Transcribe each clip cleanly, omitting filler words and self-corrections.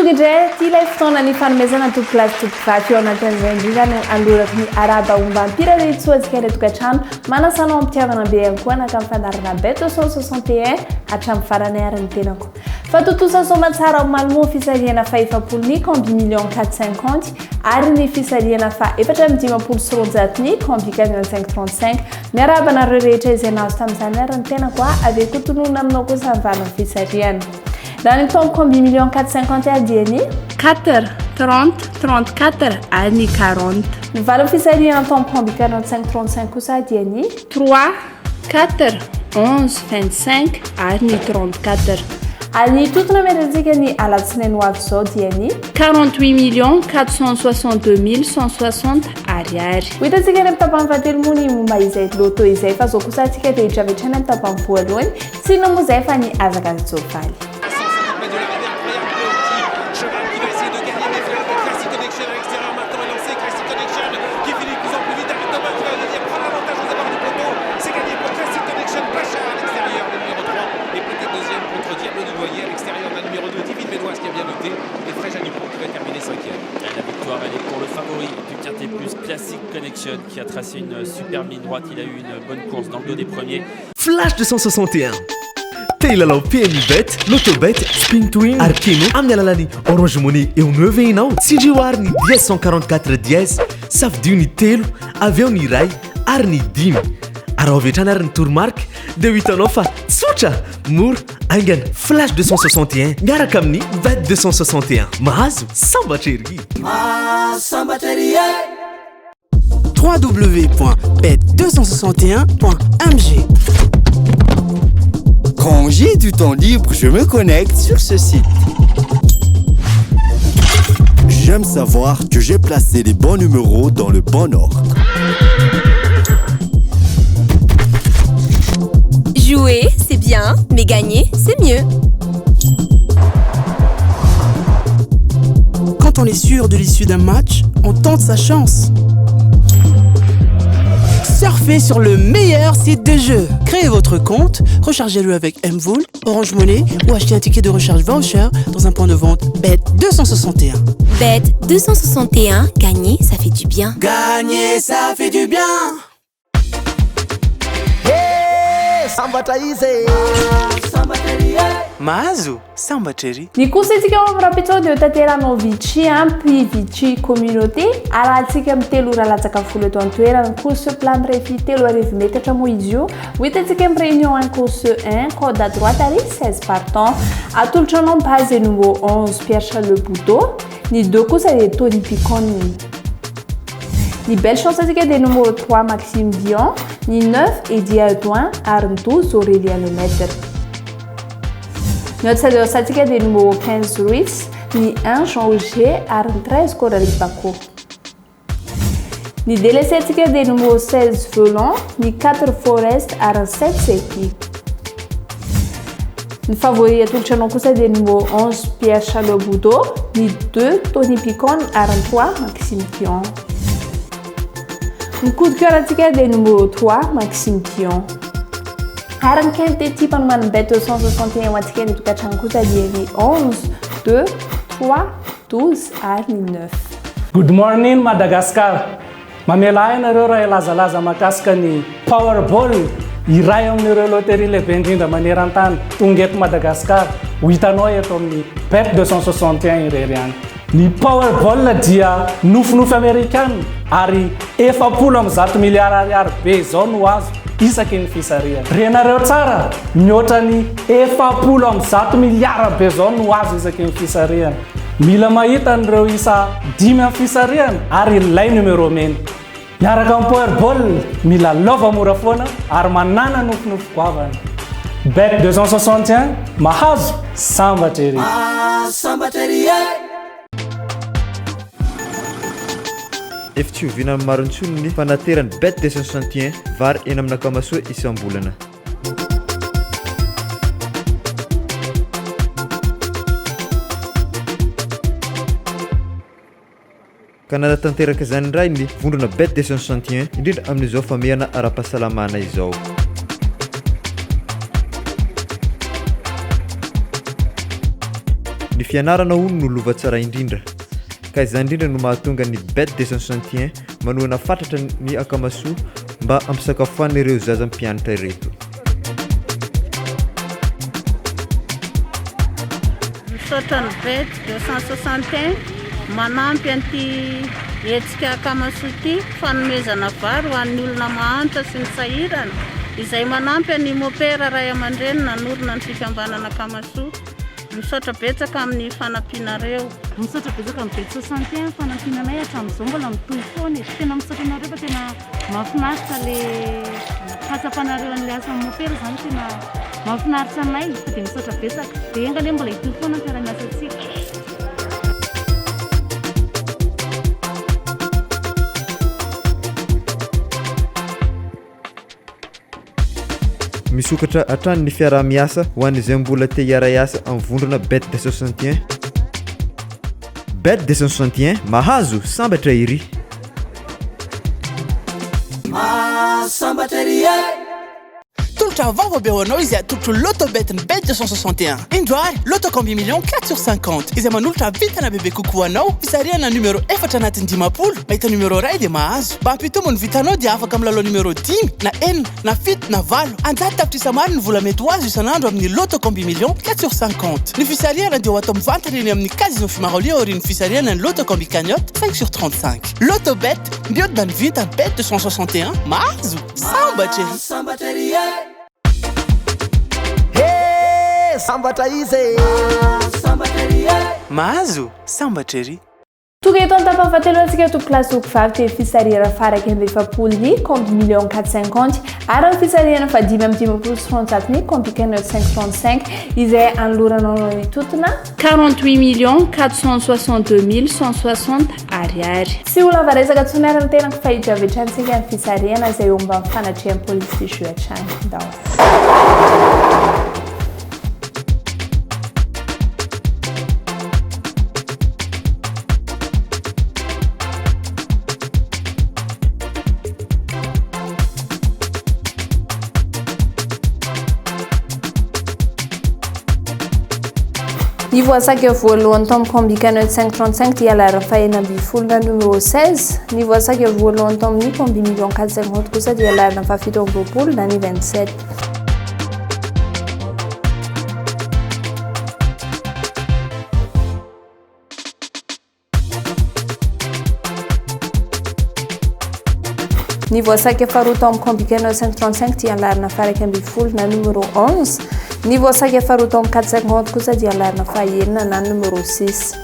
tongindray ty ilay fotoana ny fanomezana tompolazy tompovaky eo anatin'izay indrindra ny andorako ny araba omba ampirare tsoatsika ilay tokantrano manasanao ampitiavana be ihany koa naka mifandarana bet 261 hatramin'ny farany ariny tenako fa totosa somatsara malmo fisaliana fa efapolo combi million 450 ary ny fisaliana fa efatra ny dimapolo sy roanjato combi 4535 miaraba nareo rehetra izay nazo tamin'izany ariny tenako avy kotonona aminao koa samyvaniny fisaliana raha ny tombo combi million 450 adiany 4 30 34 ary 40 ny valiny fisaliana tombo combi 4535 kosa adiany 3 4 11 25 ary 34 Ani tutuna merazika ni alatsinainy ho avy zao diany 48 462 160 ariary. Hitantsika any amin'ny tapany fahatelo moa ny momba izay loto izay fa zao kosa antsika dia hitravetrany amin'ny tapany voalohany sy no moa izay fa ny azakazatsovaly. Qui a tracé une superbe ligne droite, il a eu une bonne course dans le dos des premiers. Flash 261 Taylor PMI Bet, Lotobet, Spin Twin, Arkeno, amin'ny alalany Orange Money eo 9 inao. Tsindrioary ny 1044 10, safidio ny telo, avy eo ny ray, ary ny dimy. Araha avetrany ary ny tourmark, dia ho hitanao fa tsotra, mora, aingana Flash 261 miaraka amin'ny Bet 261. Mahazo sambatra ery. Sambatra ery www.bet261.mg. Quand j'ai du temps libre, je me connecte sur ce site. J'aime savoir que j'ai placé les bons numéros dans le bon ordre. Jouer, c'est bien, mais gagner, c'est mieux. Quand on est sûr de l'issue d'un match, on tente sa chance. Surfez sur le meilleur site de jeu. Créez votre compte, rechargez-le avec Mvool, Orange Money ou achetez un ticket de recharge voucher dans un point de vente Bet261. Bet261, gagner, ça fait du bien. Gagner, ça fait du bien. Mahazo sambatra ery. Ny kosa antsika ao amin'ny rapetao dia tanteranao Vichy puis Vichy communauté arahantsika amin'ny telo ora latsaka folo eto an-toerana course plan mirefi telo arivo metatra moa izy io ho hitantsika amin'ny réunion 1 course 1 code à droite ary 16 partants atolotra anao base numéro 11 Pierre Charles Le Bouteau ny 2 kosa dia Tony Picon ny belle chance antsika dia numéro 3 Maxime Dion ny 9 Eddie Audouin ary ny 12 Aurélien Lemaître. Notre adversaire des numéro 15 Ruiz, ni 1 Jean Auger, ary 13 Coralie Bako. Ni délaissé des numéro 16 Volant, ni 4 Forest, ary 7 Seki. Ni favori à tout le channel des numéro 11 Pierre Charles Boudot, ni 2 Tony Picon, ary 3 Maxime Thion. Ni coup de cœur des numéro 3 Maxime Thion. Harang Kente type en man bet 261 wattiken et tout cas chankuta dieni 11 2 3 12 ary 9. Good morning Madagascar. Mamela nareo raha lazalaza makasika ny Powerball iray amin'ireo loterie lehibe indrindra maneran-tany tonga eto Madagascar. Ho hitanao eto amin'ny bet 261 irery any. Ny Powerball dia nofinofy Amerikana ary 700 miliara ariary be zao no azo isaky ny fisariana. Renareo tsara mihoatra ny 700 miliara be zao no azo isaky ny fisariana. Mila mahita an'ireo isa 5 amin'ny fisariana ary ilay numero mena. Miaraka amin'ny Powerball mila lova mora foana ary manana nofinofy goavana. Bet 261 mahazo sambatra ery. Sambatra ery. Efitrovina amin'ny marontsony ny fanaterany bet 261 vary eny amin'ny akamasoa isam-bolana. Ka nanatanteraka izany indray ny vondrona bet 261 indrindra amin'izao famehana ara-pahasalamana izao. Ny fianarana hono no lova tsara indrindra ka izany indrindra no mahatonga ny bet 261 manoana fatratra ny akamasoa mba ampisakafoana ireo zaza mpianatra ireto misaotra ny bet 261 manampy anty hetsika akamasoa ity fanomezana vary ho an'ny olona mahantra sy ny sahirana izay manampy any mopera ray aman-dreny nanorona ny fikambanana akamasoa misaotra betsaka amin'ny fanampinareo misaotra betsaka amin'ny bet 61 fanampinanay hatramin'izao mbola mitohy foana tena misaotra anareo fa tena mahafinaritra le hatsapanareo an'ilay asa mopera zany tena mahafinaritra anay fa dia misaotra betsaka dia engany mbola hitohy foana ny fiara-miasa antsika misokatra hatrany ny fiara-miasa ho an'izay mbola te hiara-iasa amin'ny vondrona bet 261 bet 261 mahazo sambatra iry Toltra vava be hoanao izy atolotro lotobet ny bet 261 indroary lotocombi million 4/50 izay manolotra vitana bebe kokoa anao fisariana numéro 4 anatin'ny 10 mahita numéro ray dia mahazo mba hampitomo ny vitanao dia afaka milalao numéro 10 na 1 na 7 na 8 anjaty tapitrisa maro ny vola mety ho azo isan'andro amin'ny lotocombi million 4/50 ny fisariana dia ho atao mivantana eny amin'ny casino fimarolia orin'ny fisariana ny lotocombi cagnotte 5/35 lotobet mbiodina ny vita bet 261 mahazo sambatry sambatra izy mahazo sambatra ery toga eto an-tapafatelo antsika toko plasoko vavy te fisariana faraka amin'ny efapolo ny compte million 450 ary ny fisariana fa 5 ny compte cagnotte 535 izay anoloranao ny totona 48 millions 462 160 ariary sy olona varesaka tsoniarana tena fahitravitrantsika ny fisariana izay omba mifanatrehan'ny police de jeu hatrany ndao Ny voasaka voalohany tamin'ny combi cagnotte 535 dia lara fahenambin'ny folona numéro 16. Ny voasaka voalohany tamin'ny combi million 450 kosa dia lara fafito amby roapolo na ny 27. Ny voasaka faharoa tamin'ny combi cagnotte 535 dia lara faraka ambin'ny folona numéro 11. Ny voasaka faharoa tamin'ny 450 kosa dia lara fahaenina na numéro 6.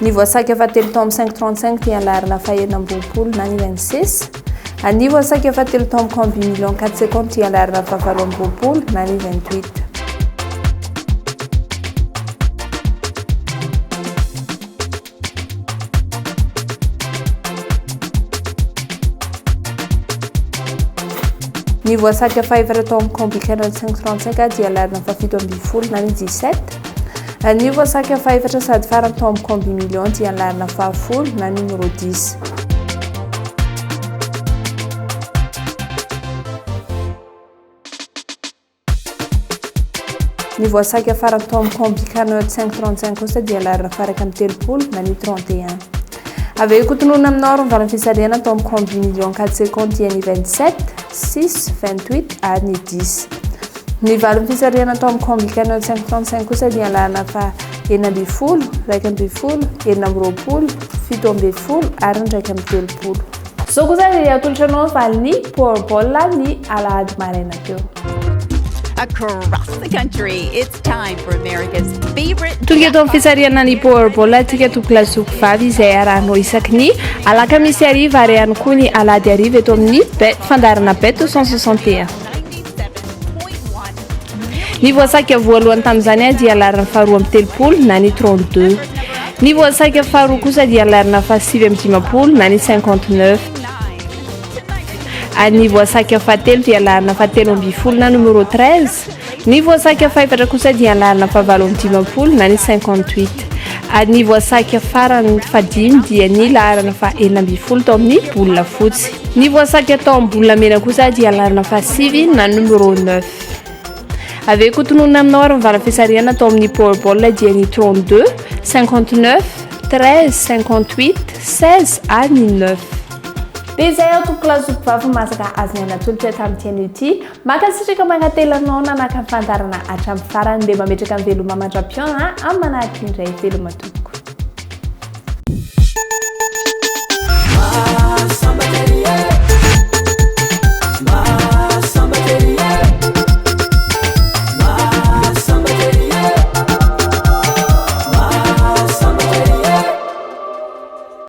Ny voasaka fahatelo tamin'ny 535 dia lara fahaenina amby roapolo na ny 26. Ny voasaka fahatelo tamin'ny combi million 450 dia lara fahafalo amby roapolo na ny 28. Ny voasaka fahaefatra tamin'ny combi cagnotte 535 dia lara fafito amby folo na ny 17. Ny voasaka fahaefatra sady farany tamin'ny combi million dia lara fahafolo na numéro 10. Ny voasaka farany tamin'ny combi cagnotte 535 kosa dia lara faraka amin'ny telopolo na ny 31. Aveo kotonona aminao ary mivalan'ny fisariana tamin'ny combi million 450 dia ny 27, 6, 28 ary ny 10. Ny valin'ny fisariana tamin'ny combi cagnotte 535 kosa dia lara fa enina amby folo, raika amby folo, enina amby roapolo, fito amby folo ary ny raika amby telopolo. Zao kosa dia atolotranao valin'ny Powerball ny alahady maraina teo. Across the country, it's time for America's favorite. Tonga eto amin'ny fisariana ny Powerball atsika toklasoko vavy izay arahanao isaky ny alakamisy ariva ary ihany koa ny alahady ariva eto amin'ny fandarana bet 261. Ny voasaka voalohany tamin'izany dia larana faharoa amby telopolo na ny 32. Ny voasaka faharoa kosa dia larana fahasivy amby dimapolo na ny 59. Ny voasaka fahatelo dia larana fahatelo amby folo na numéro 13. Ny voasaka fahaefatra kosa dia larana fahavalo amby dimapolo na ny 58. Ny voasariky farany fadimy dia ny laharana fa 4 tao amin'ny bola fotsy. Ny voasariky atao amin'ny bola mena kosa dia laharana fa 7 na numéro 9. Aveo kotonona aminao ary mivara fisarihana atao amin'ny Powerball dia ny 32 59 13 58 16 ary 9. Dia izay ao tompoko lasopy vavy masaka azony anatolotra tamin'ity ity makasitraka magnatelanao nanaka fandarana hatramin'ny farany dia mametraka ny veloma mandram-piona amin'ny manahaka indray veloma tompoko.